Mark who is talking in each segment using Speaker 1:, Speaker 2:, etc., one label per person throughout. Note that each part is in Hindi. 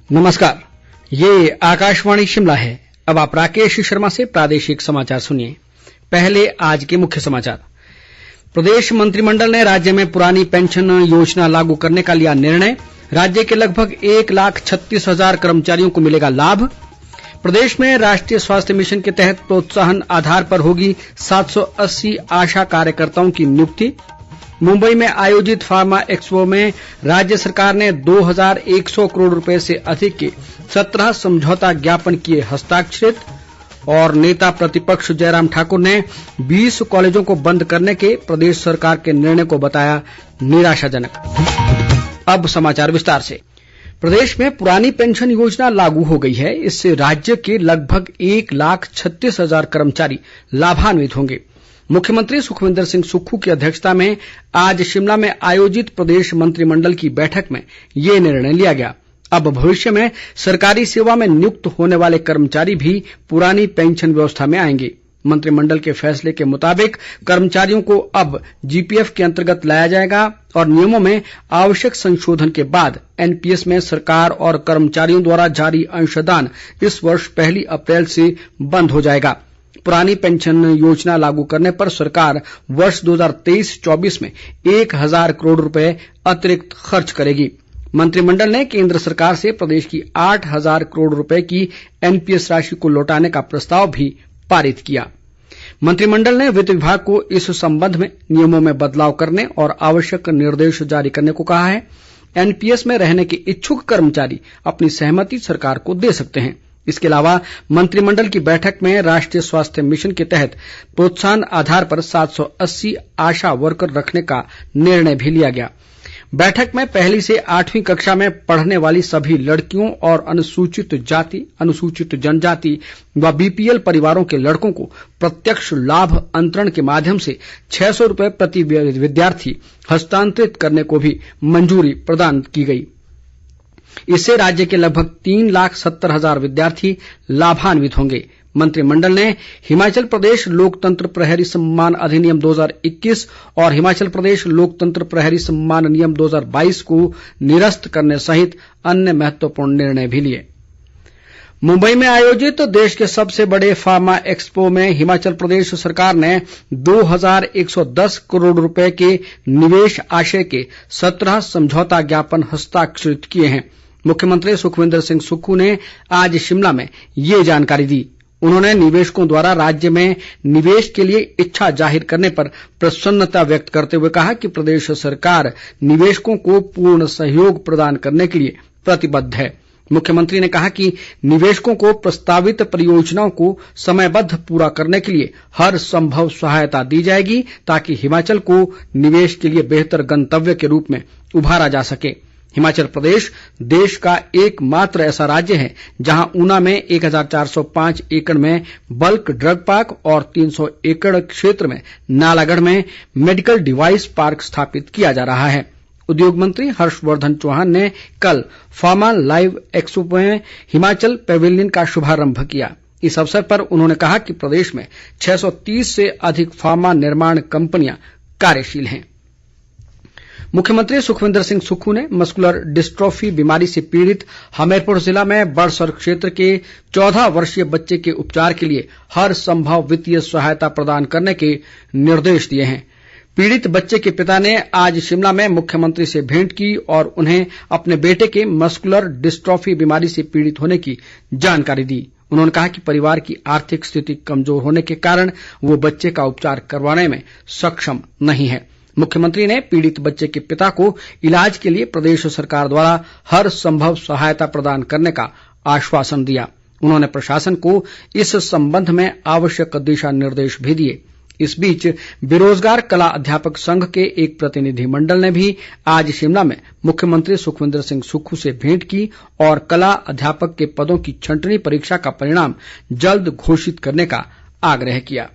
Speaker 1: नमस्कार, ये आकाशवाणी शिमला है। अब आप राकेश शर्मा से प्रादेशिक समाचार सुनिए। पहले आज के मुख्य समाचार। प्रदेश मंत्रिमंडल ने राज्य में पुरानी पेंशन योजना लागू करने का लिया निर्णय। राज्य के लगभग 1,36,000 कर्मचारियों को मिलेगा लाभ। प्रदेश में राष्ट्रीय स्वास्थ्य मिशन के तहत प्रोत्साहन आधार पर होगी 780 आशा कार्यकर्ताओं की नियुक्ति। मुंबई में आयोजित फार्मा एक्सपो में राज्य सरकार ने 2,100 करोड़ रुपए से अधिक के 17 समझौता ज्ञापन किए हस्ताक्षरित। और नेता प्रतिपक्ष जयराम ठाकुर ने 20 कॉलेजों को बंद करने के प्रदेश सरकार के निर्णय को बताया निराशाजनक। अब समाचार विस्तार से। प्रदेश में पुरानी पेंशन योजना लागू हो गई है। इससे राज्य के लगभग 1,36,000 कर्मचारी लाभान्वित होंगे। मुख्यमंत्री सुखविंदर सिंह सुक्खू की अध्यक्षता में आज शिमला में आयोजित प्रदेश मंत्रिमंडल की बैठक में ये निर्णय लिया गया। अब भविष्य में सरकारी सेवा में नियुक्त होने वाले कर्मचारी भी पुरानी पेंशन व्यवस्था में आएंगे। मंत्रिमंडल के फैसले के मुताबिक कर्मचारियों को अब जीपीएफ के अंतर्गत लाया जाएगा और नियमों में आवश्यक संशोधन के बाद एनपीएस में सरकार और कर्मचारियों द्वारा जारी अंशदान इस वर्ष 1 अप्रैल से बंद हो जाएगा। पुरानी पेंशन योजना लागू करने पर सरकार वर्ष 2023-24 में 1,000 करोड़ रुपए अतिरिक्त खर्च करेगी। मंत्रिमंडल ने केंद्र सरकार से प्रदेश की 8,000 करोड़ रुपए की एनपीएस राशि को लौटाने का प्रस्ताव भी पारित किया। मंत्रिमंडल ने वित्त विभाग को इस संबंध में नियमों में बदलाव करने और आवश्यक निर्देश जारी करने को कहा है। एनपीएस में रहने के इच्छुक कर्मचारी अपनी सहमति सरकार को दे सकते हैं। इसके अलावा मंत्रिमंडल की बैठक में राष्ट्रीय स्वास्थ्य मिशन के तहत प्रोत्साहन आधार पर 780 आशा वर्कर रखने का निर्णय भी लिया गया। बैठक में 1 से 8वीं कक्षा में पढ़ने वाली सभी लड़कियों और अनुसूचित जाति, अनुसूचित जनजाति व बीपीएल परिवारों के लड़कों को प्रत्यक्ष लाभ अंतरण के माध्यम से 600 रुपये प्रति विद्यार्थी हस्तांतरित करने को भी मंजूरी प्रदान की गई। इससे राज्य के लगभग 3,70,000 विद्यार्थी लाभान्वित होंगे। मंत्रिमंडल ने हिमाचल प्रदेश लोकतंत्र प्रहरी सम्मान अधिनियम 2021 और हिमाचल प्रदेश लोकतंत्र प्रहरी सम्मान नियम 2022 को निरस्त करने सहित अन्य महत्वपूर्ण निर्णय भी लिए। मुंबई में आयोजित देश के सबसे बड़े फार्मा एक्सपो में हिमाचल प्रदेश सरकार ने 2,110 करोड़ रुपए के निवेश आशय के 17 समझौता ज्ञापन हस्ताक्षरित किए हैं। मुख्यमंत्री सुखविंदर सिंह सुक्खू ने आज शिमला में ये जानकारी दी। उन्होंने निवेशकों द्वारा राज्य में निवेश के लिए इच्छा जाहिर करने पर प्रसन्नता व्यक्त करते हुए कहा कि प्रदेश सरकार निवेशकों को पूर्ण सहयोग प्रदान करने के लिए प्रतिबद्ध है। मुख्यमंत्री ने कहा कि निवेशकों को प्रस्तावित परियोजनाओं को समयबद्ध पूरा करने के लिए हर संभव सहायता दी जाएगी ताकि हिमाचल को निवेश के लिए बेहतर गंतव्य के रूप में उभारा जा सके। हिमाचल प्रदेश देश का एकमात्र ऐसा राज्य है जहां ऊना में 1,405 एकड़ में बल्क ड्रग पार्क और 300 एकड़ क्षेत्र में नालागढ़ में मेडिकल डिवाइस पार्क स्थापित किया जा रहा है। उद्योग मंत्री हर्षवर्धन चौहान ने कल फार्मा लाइव एक्सपो में हिमाचल पैवेलियन का शुभारंभ किया। इस अवसर पर उन्होंने कहा कि प्रदेश में 630 से अधिक फार्मा निर्माण कंपनियां कार्यशील हैं। मुख्यमंत्री सुखविंदर सिंह सुक्खू ने मस्कुलर डिस्ट्रॉफी बीमारी से पीड़ित हमीरपुर जिला में बड़सर क्षेत्र के 14 वर्षीय बच्चे के उपचार के लिए हर संभव वित्तीय सहायता प्रदान करने के निर्देश दिए हैं। पीड़ित बच्चे के पिता ने आज शिमला में मुख्यमंत्री से भेंट की और उन्हें अपने बेटे के मस्कुलर डिस्ट्रॉफी बीमारी से पीड़ित होने की जानकारी दी। उन्होंने कहा कि परिवार की आर्थिक स्थिति कमजोर होने के कारण वो बच्चे का उपचार करवाने में सक्षम नहीं है। मुख्यमंत्री ने पीड़ित बच्चे के पिता को इलाज के लिए प्रदेश सरकार द्वारा हर संभव सहायता प्रदान करने का आश्वासन दिया। उन्होंने प्रशासन को इस संबंध में आवश्यक दिशा निर्देश भी दिए। इस बीच बेरोजगार कला अध्यापक संघ के एक प्रतिनिधिमंडल ने भी आज शिमला में मुख्यमंत्री सुखविंदर सिंह सुक्खू से भेंट की और कला अध्यापक के पदों की छंटनी परीक्षा का परिणाम जल्द घोषित करने का आग्रह किया।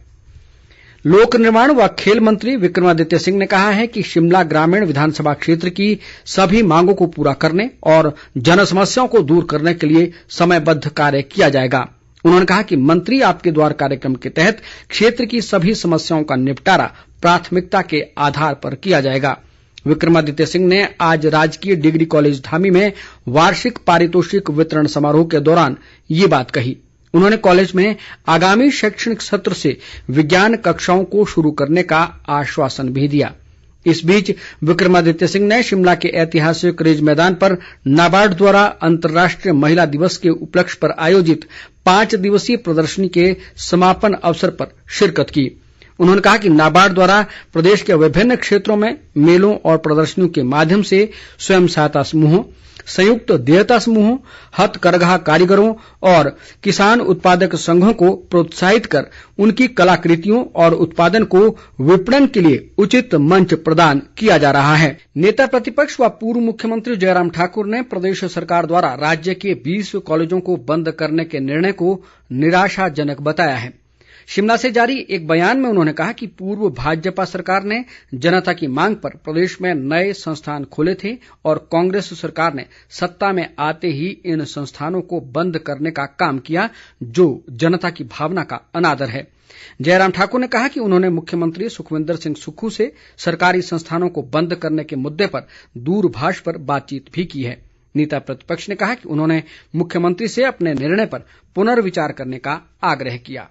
Speaker 1: लोक निर्माण व खेल मंत्री विक्रमादित्य सिंह ने कहा है कि शिमला ग्रामीण विधानसभा क्षेत्र की सभी मांगों को पूरा करने और जनसमस्याओं को दूर करने के लिए समयबद्ध कार्य किया जाएगा। उन्होंने कहा कि मंत्री आपके द्वार कार्यक्रम के तहत क्षेत्र की सभी समस्याओं का निपटारा प्राथमिकता के आधार पर किया जाएगा। विक्रमादित्य सिंह ने आज राजकीय डिग्री कॉलेज धामी में वार्षिक पारितोषिक वितरण समारोह के दौरान ये बात कही। उन्होंने कॉलेज में आगामी शैक्षणिक सत्र से विज्ञान कक्षाओं को शुरू करने का आश्वासन भी दिया। इस बीच विक्रमादित्य सिंह ने शिमला के ऐतिहासिक रिज मैदान पर नाबार्ड द्वारा अंतर्राष्ट्रीय महिला दिवस के उपलक्ष्य पर आयोजित 5 दिवसीय प्रदर्शनी के समापन अवसर पर शिरकत की। उन्होंने कहा कि नाबार्ड द्वारा प्रदेश के विभिन्न क्षेत्रों में मेलों और प्रदर्शनियों के माध्यम से स्वयं सहायता समूहों, संयुक्त देयता समूहों, हथकरघा कारीगरों और किसान उत्पादक संघों को प्रोत्साहित कर उनकी कलाकृतियों और उत्पादन को विपणन के लिए उचित मंच प्रदान किया जा रहा है। नेता प्रतिपक्ष व पूर्व मुख्यमंत्री जयराम ठाकुर ने प्रदेश सरकार द्वारा राज्य के 20 कॉलेजों को बंद करने के निर्णय को निराशाजनक बताया है। शिमला से जारी एक बयान में उन्होंने कहा कि पूर्व भाजपा सरकार ने जनता की मांग पर प्रदेश में नए संस्थान खोले थे और कांग्रेस सरकार ने सत्ता में आते ही इन संस्थानों को बंद करने का काम किया, जो जनता की भावना का अनादर है। जयराम ठाकुर ने कहा कि उन्होंने मुख्यमंत्री सुखविंदर सिंह सुक्खू से सरकारी संस्थानों को बंद करने के मुद्दे पर दूरभाष पर बातचीत भी की है। नेता प्रतिपक्ष ने कहा कि उन्होंने मुख्यमंत्री से अपने निर्णय पर पुनर्विचार करने का आग्रह किया।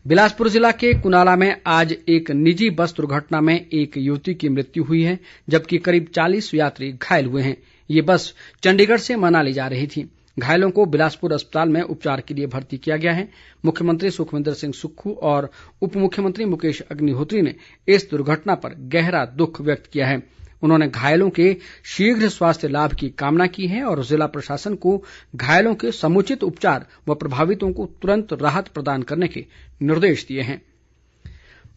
Speaker 1: बिलासपुर जिला के कुनाला में आज एक निजी बस दुर्घटना में एक युवती की मृत्यु हुई है, जबकि करीब 40 यात्री घायल हुए हैं। ये बस चंडीगढ़ से मनाली जा रही थी। घायलों को बिलासपुर अस्पताल में उपचार के लिए भर्ती किया गया है। मुख्यमंत्री सुखविंदर सिंह सुक्खू और उप मुख्यमंत्री मुकेश अग्निहोत्री ने इस दुर्घटना पर गहरा दुख व्यक्त किया है। उन्होंने घायलों के शीघ्र स्वास्थ्य लाभ की कामना की है और जिला प्रशासन को घायलों के समुचित उपचार व प्रभावितों को तुरंत राहत प्रदान करने के निर्देश दिए हैं।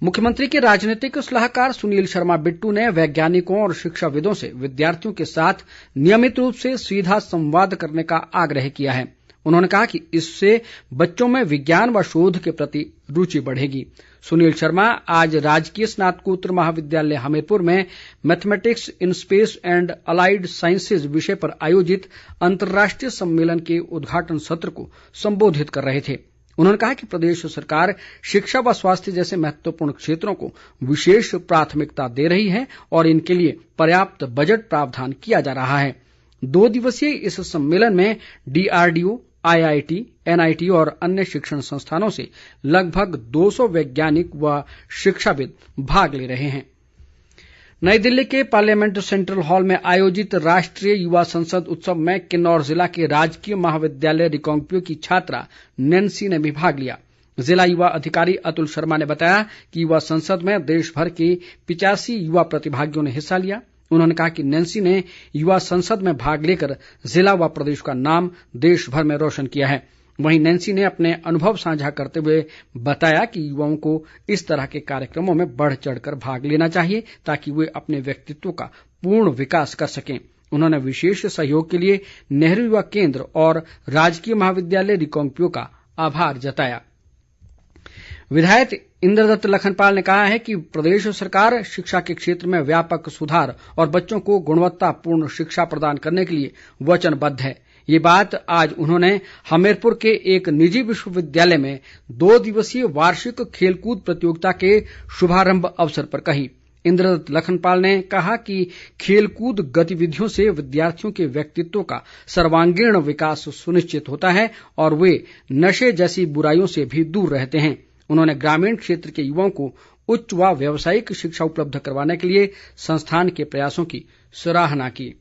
Speaker 1: मुख्यमंत्री के राजनीतिक सलाहकार सुनील शर्मा बिट्टू ने वैज्ञानिकों और शिक्षाविदों से विद्यार्थियों के साथ नियमित रूप से सीधा संवाद करने का आग्रह किया है। उन्होंने कहा कि इससे बच्चों में विज्ञान व शोध के प्रति रुचि बढ़ेगी। सुनील शर्मा आज राजकीय स्नातकोत्तर महाविद्यालय हमीरपुर में mathematics in space and allied sciences विषय पर आयोजित अंतर्राष्ट्रीय सम्मेलन के उद्घाटन सत्र को संबोधित कर रहे थे। उन्होंने कहा कि प्रदेश सरकार शिक्षा व स्वास्थ्य जैसे महत्वपूर्ण क्षेत्रों को विशेष प्राथमिकता दे रही है और इनके लिए पर्याप्त बजट प्रावधान किया जा रहा है। 2 दिवसीय इस सम्मेलन में DRDO, IIT, NIT और अन्य शिक्षण संस्थानों से लगभग 200 वैज्ञानिक व शिक्षाविद भाग ले रहे हैं। नई दिल्ली के पार्लियामेंट सेंट्रल हॉल में आयोजित राष्ट्रीय युवा संसद उत्सव में किन्नौर जिला के राजकीय महाविद्यालय रिकांगपिओ की छात्रा नैन्सी ने भी भाग लिया। जिला युवा अधिकारी अतुल शर्मा ने बताया कि युवा संसद में देश भर के 85 युवा प्रतिभागियों ने हिस्सा लिया। उन्होंने कहा कि नैन्सी ने युवा संसद में भाग लेकर जिला व प्रदेश का नाम देश भर में रोशन किया है। वहीं नैन्सी ने अपने अनुभव साझा करते हुए बताया कि युवाओं को इस तरह के कार्यक्रमों में बढ़ चढ़कर भाग लेना चाहिए ताकि वे अपने व्यक्तित्व का पूर्ण विकास कर सकें। उन्होंने विशेष सहयोग के लिए नेहरू युवा केंद्र और राजकीय महाविद्यालय रिकांगपिओ का आभार जताया। विधायक इंद्रदत्त लखनपाल ने कहा है कि प्रदेश सरकार शिक्षा के क्षेत्र में व्यापक सुधार और बच्चों को गुणवत्तापूर्ण शिक्षा प्रदान करने के लिए वचनबद्ध है। ये बात आज उन्होंने हमीरपुर के एक निजी विश्वविद्यालय में 2 दिवसीय वार्षिक खेलकूद प्रतियोगिता के शुभारंभ अवसर पर कही। इंद्रदत्त लखनपाल ने कहा कि खेलकूद गतिविधियों से विद्यार्थियों के व्यक्तित्व का सर्वांगीण विकास सुनिश्चित होता है और वे नशे जैसी बुराइयों से भी दूर रहते हैं। उन्होंने ग्रामीण क्षेत्र के युवाओं को उच्च व व्यावसायिक शिक्षा उपलब्ध करवाने के लिए संस्थान के प्रयासों की सराहना की।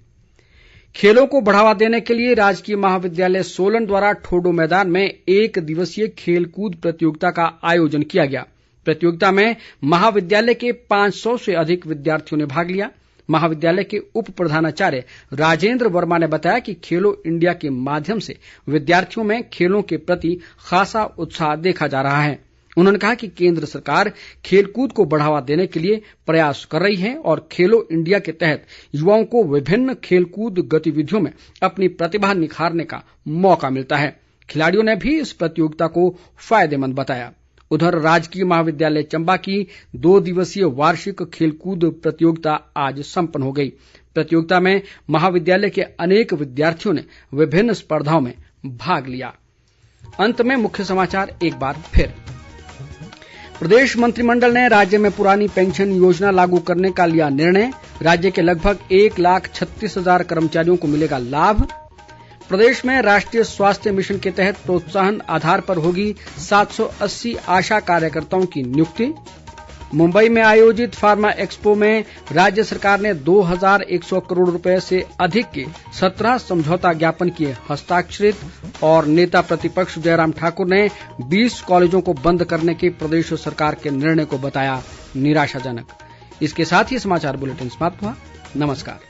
Speaker 1: खेलों को बढ़ावा देने के लिए राजकीय महाविद्यालय सोलन द्वारा ठोडो मैदान में 1 दिवसीय खेलकूद प्रतियोगिता का आयोजन किया गया। प्रतियोगिता में महाविद्यालय के 500 से अधिक विद्यार्थियों ने भाग लिया। महाविद्यालय के उप प्रधानाचार्य राजेंद्र वर्मा ने बताया कि खेलो इंडिया के माध्यम से विद्यार्थियों में खेलों के प्रति खासा उत्साह देखा जा रहा है। उन्होंने कहा कि केंद्र सरकार खेलकूद को बढ़ावा देने के लिए प्रयास कर रही है और खेलो इंडिया के तहत युवाओं को विभिन्न खेलकूद गतिविधियों में अपनी प्रतिभा निखारने का मौका मिलता है। खिलाड़ियों ने भी इस प्रतियोगिता को फायदेमंद बताया। उधर राजकीय महाविद्यालय चंबा की 2 दिवसीय वार्षिक खेलकूद प्रतियोगिता आज संपन्न हो गई। प्रतियोगिता में महाविद्यालय के अनेक विद्यार्थियों ने विभिन्न स्पर्धाओं में भाग लिया। अंत में मुख्य समाचार एक बार फिर। प्रदेश मंत्रिमंडल ने राज्य में पुरानी पेंशन योजना लागू करने का लिया निर्णय। राज्य के लगभग 1,36,000 कर्मचारियों को मिलेगा लाभ। प्रदेश में राष्ट्रीय स्वास्थ्य मिशन के तहत प्रोत्साहन आधार पर होगी 780 आशा कार्यकर्ताओं की नियुक्ति। मुंबई में आयोजित फार्मा एक्सपो में राज्य सरकार ने 2,100 करोड़ रुपए से अधिक के 17 समझौता ज्ञापन किए हस्ताक्षरित। और नेता प्रतिपक्ष जयराम ठाकुर ने 20 कॉलेजों को बंद करने के प्रदेश सरकार के निर्णय को बताया निराशाजनक। इसके साथ ही समाचार बुलेटिन समाप्त हुआ। नमस्कार।